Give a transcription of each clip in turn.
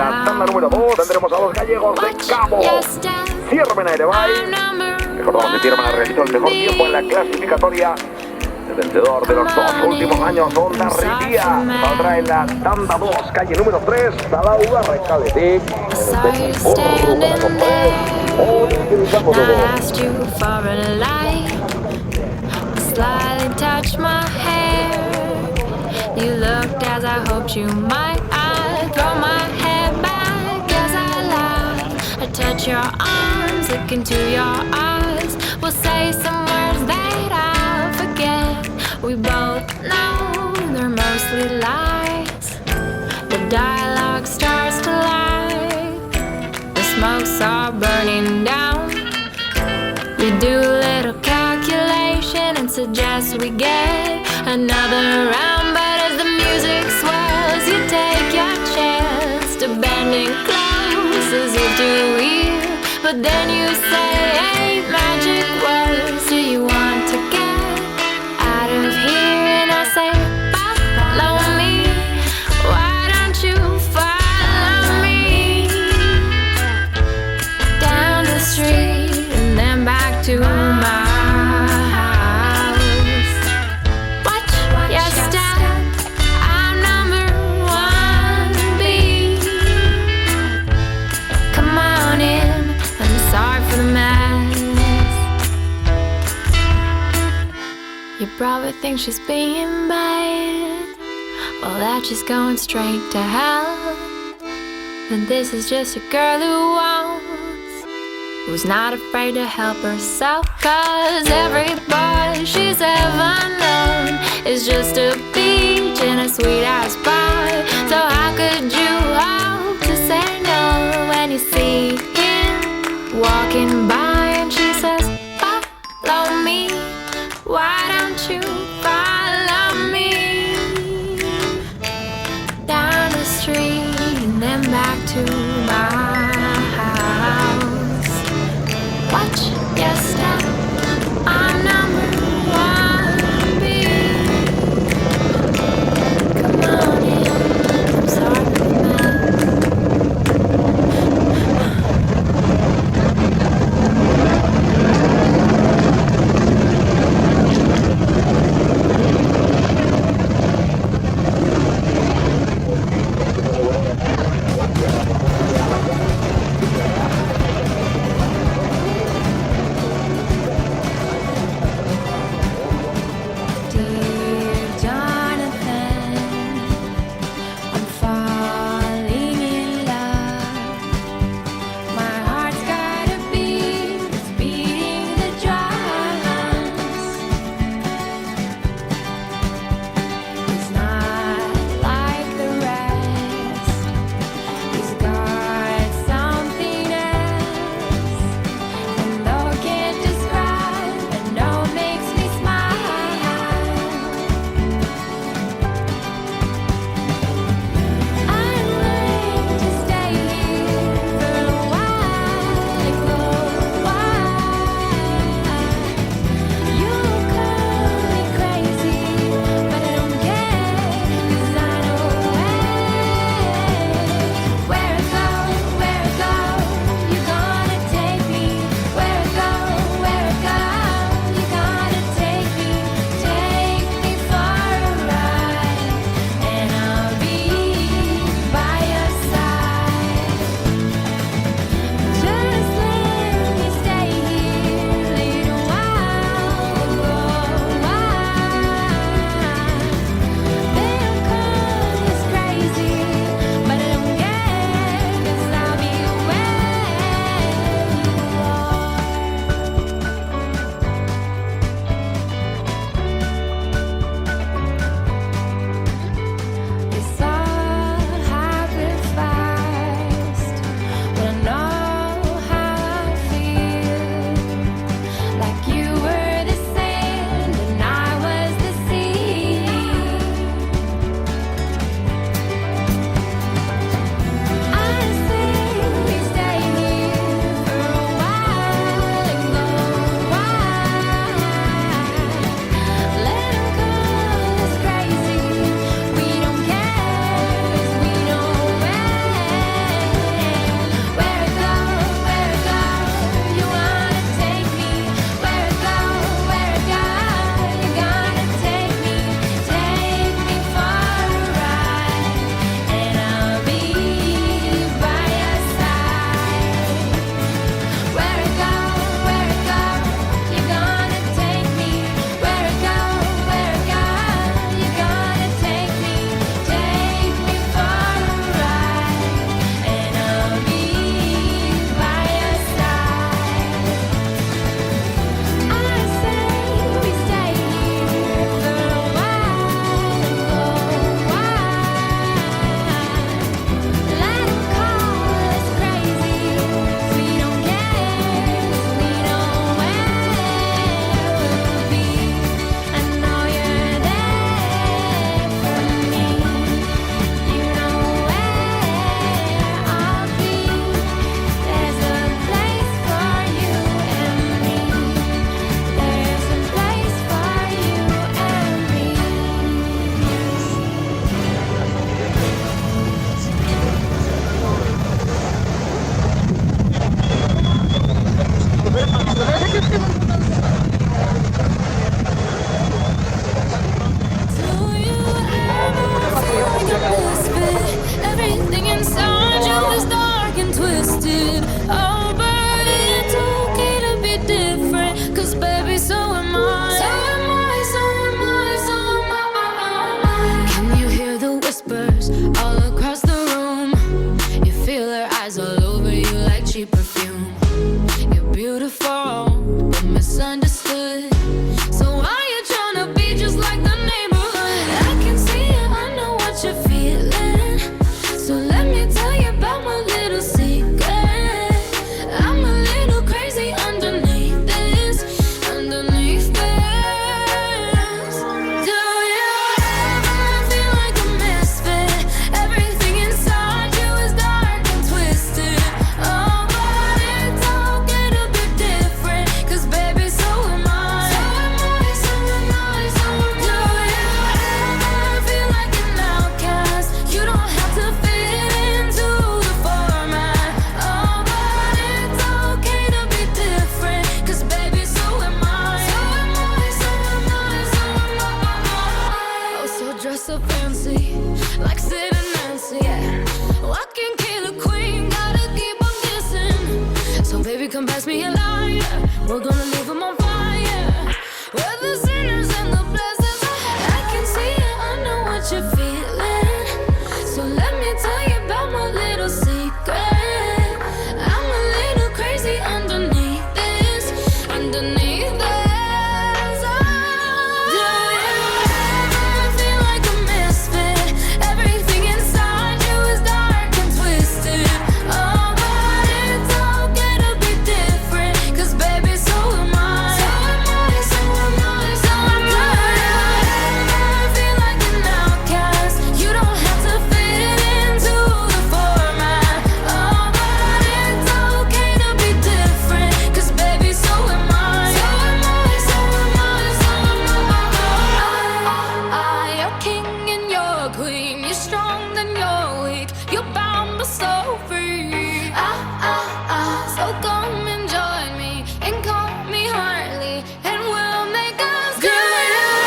la tanda número 2 tendremos a los gallegos de Cabo. Ciermen Aire Bay. Recordamos que Ciermen realizó el mejor tiempo en la clasificatoria. El vencedor de los 2 últimos años, Onda Rivía, saldrá en la tanda 2, calle número 3, Salauda Recaletic. Slightly touch my hair. You looked as I hoped you might. I throw my head back as I laugh. I touch your arms, look into your eyes. We'll say some words that I'll forget. We both know they're mostly lies. The dialogue starts to lie. The smoke's all burning down. We do a little calculation and suggest we get another round. But as the music swells, you take your chance to bending close as if to hear. But then you say 8 magic words. Do you want to get out of here? And I say, follow me. Why don't you follow me down the street and then back to my house? Watch your step. I'm number 1B. Come on in. I'm sorry for the mess. You probably think she's being bad. Well, that's just going straight to hell. But this is just a girl who wants, who's not afraid to help herself. Cause every boy she's ever known is just a peach in a sweet ass pie. So how could you hope to say no when you see him walking by and she says, follow me. Why don't you follow me down the street and then back to my house? Watch your step. I'm number 1B. Come on in. I'm sorry for the mess. close, all across the room. You feel her eyes all over you like cheap perfume. You're beautiful, but misunderstood. So why you tryna be just like the neighborhood? I can see it, I know what you're feeling. So let me tell you about my little secret. I'm a little crazy underneath this, underneath this. Do you ever feel like a misfit? Everything inside you is dark and twisted. Oh, but it's okay to be different, 'cause baby, so am I. So am I, so am I, so am I. Do you ever feel like an outcast? You don't have to fit into the format. Oh, but it's okay to be different, 'cause baby, so am I. So am I, so am I, so am I. Oh, so dress up fancy, like Sid and Nancy, yeah. Walking killer queen, gotta keep on kissing. So baby, come pass me a lighter, we're gonna leave 'em on fire. We're the sinners and the blessings. I can see it, I know what you're feeling. So let me tell you about my little secret. I'm a little crazy underneath this, underneath this. Do you ever feel like a misfit? Everything inside you is dark and twisted. Oh, but it's okay to be different, 'cause baby, so am I. So am I, so am I, so am I. Do you ever feel like an outcast? You don't have to fit into the format. Oh, but it's okay to be different, 'cause baby, so am I. So am I, so am I, so am I. You're king and you're queen. You're strong and you're weak. You're bound but so free. So come and join me and call me Harley, and we'll make us good. Do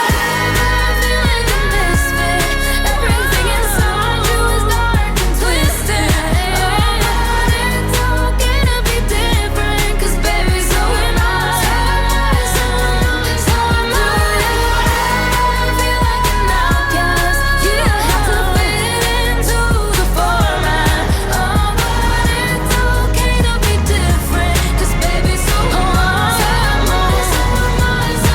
you ever feel like a misfit? Everything inside you is dark and twisted. Oh, but it's okay to be different, 'cause baby, so am I. So am I, so am I, so am I. Do you ever feel like an outcast? You don't have to fit into the format. Oh, but it's okay to be different, 'cause baby, so am I. So am I, so am I, so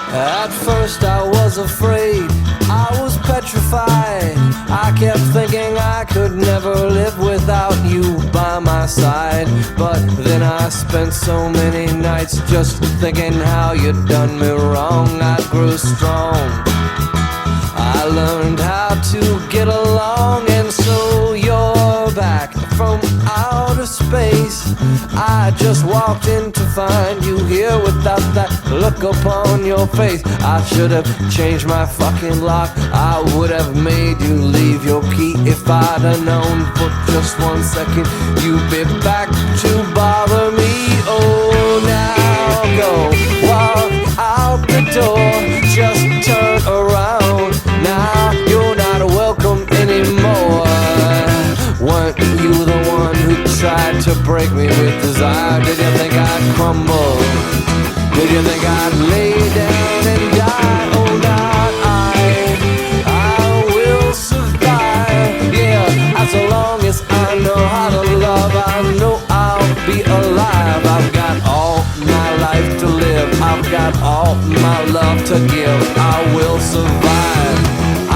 At first I was afraid, I was petrified. I kept thinking I could never live without you by my side. But then I spent so many nights just thinking how you'd done me wrong. I grew strong, I learned how to get along, and so you're back from outer space. I just walked in to find you here without that look upon your face. I should have changed my fucking lock, I would have made you leave your key. If I'd have known for just 1 second you'd be back to bother me. Oh, now go walk out the door, just turn around. Now you're not welcome anymore. Weren't you the one who tried to break me with desire? Did you think I'd crumble? Did you think I'd lay down and die? Oh, not I will survive. Yeah, as long as I know how to love, I know I'll be alive. I've got all my life to live, I've got all my love to give. I will survive,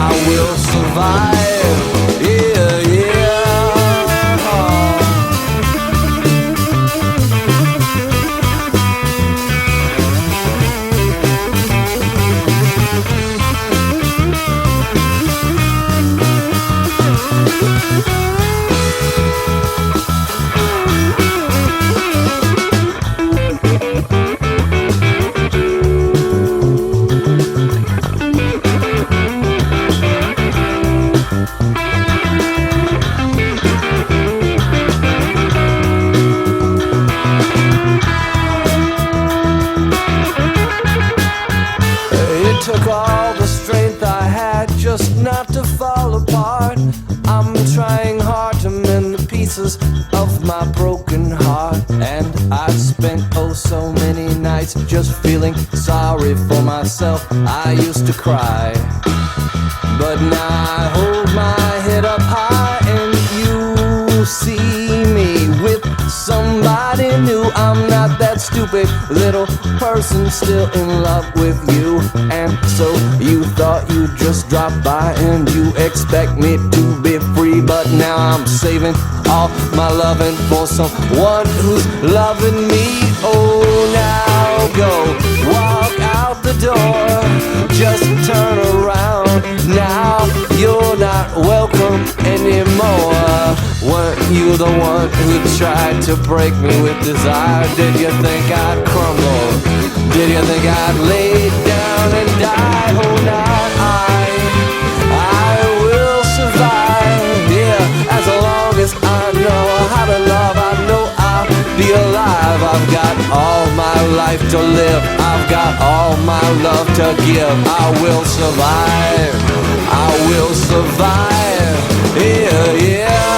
I will survive. Yeah, yeah. pieces of my broken heart. And I've spent oh so many nights just feeling sorry for myself. I used to cry, but now I hold my head up high and you see me with somebody new. I'm not that stupid little person still in love with you. And so you thought you'd just drop by and you expect me to be free, but now I'm saving all my loving for someone who's loving me. Oh, now go walk out the door, just turn around. Now you're not welcome anymore. Weren't you the one who tried to break me with desire? Did you think I'd crumble? Did you think I'd lay down and die? Oh, now I will survive. Yeah, as long as I know how to love, I know I'll be alive. I've got all my life to live, I've got all my love to give. I will survive, I will survive. Yeah, yeah.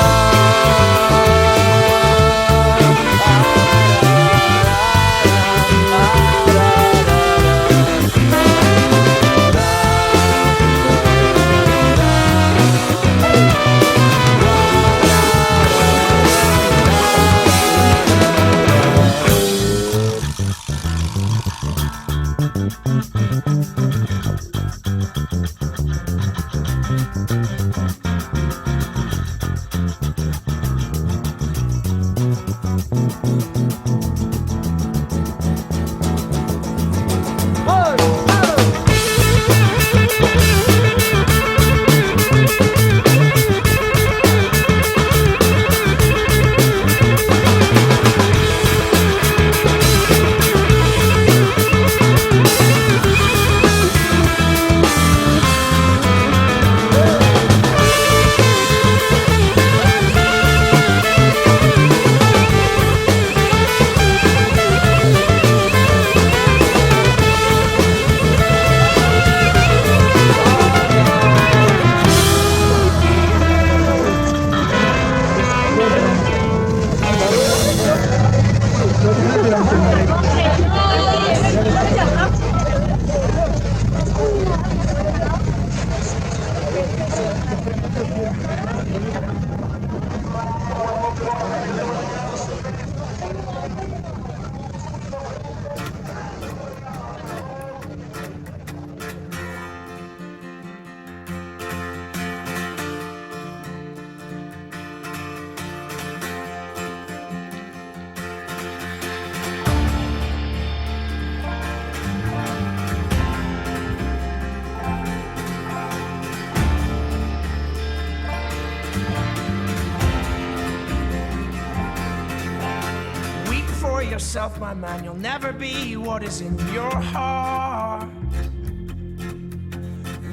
Yourself, my man, you'll never be what is in your heart.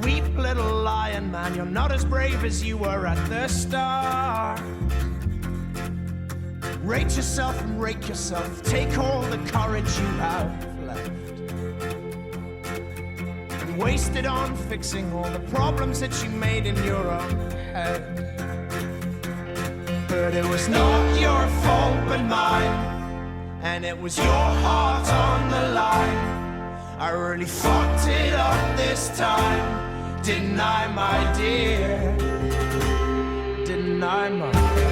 Weep, little lion man, you're not as brave as you were at the start. Rate yourself and rake yourself, take all the courage you have left and waste it on fixing all the problems that you made in your own head. But it was not your fault but mine, and it was your heart on the line. I really fucked it up this time, didn't I, my dear? Didn't I, my dear?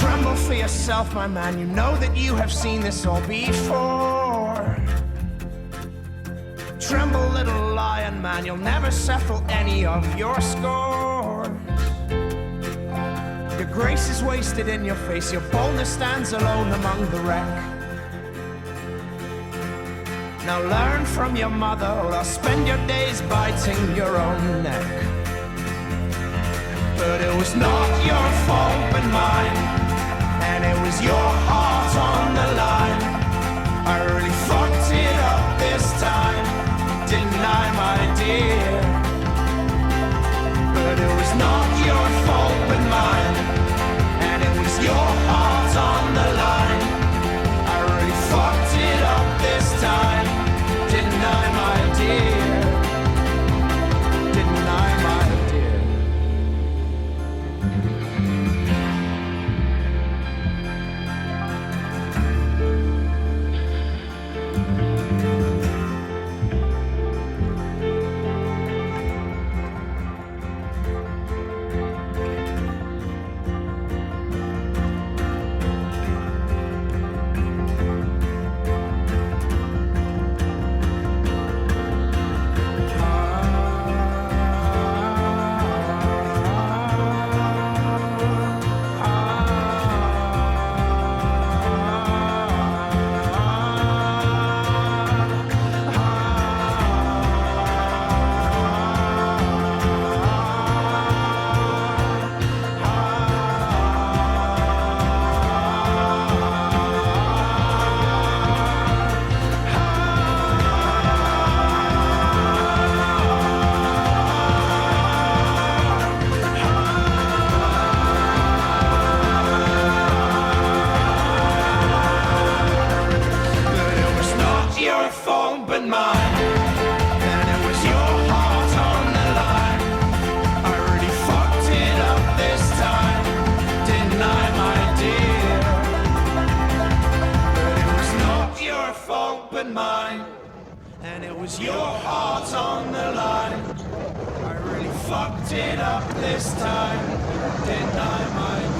Tremble for yourself, my man, you know that you have seen this all before. Tremble, little lion man, you'll never settle any of your scores. Your grace is wasted in your face, your boldness stands alone among the wreck. Now learn from your mother, or I'll spend your days biting your own neck. But it was not your fault but mine, and it was your heart on the line. I really fucked it up this time, didn't I, my dear? But it was not your fault but mine, and it was your heart on the line. and mine, and it was your heart on the line. I really fucked it up this time, didn't I, my dear? But it was not your fault but mine, and it was your heart on the line. I really fucked it up this time, didn't I, my dear?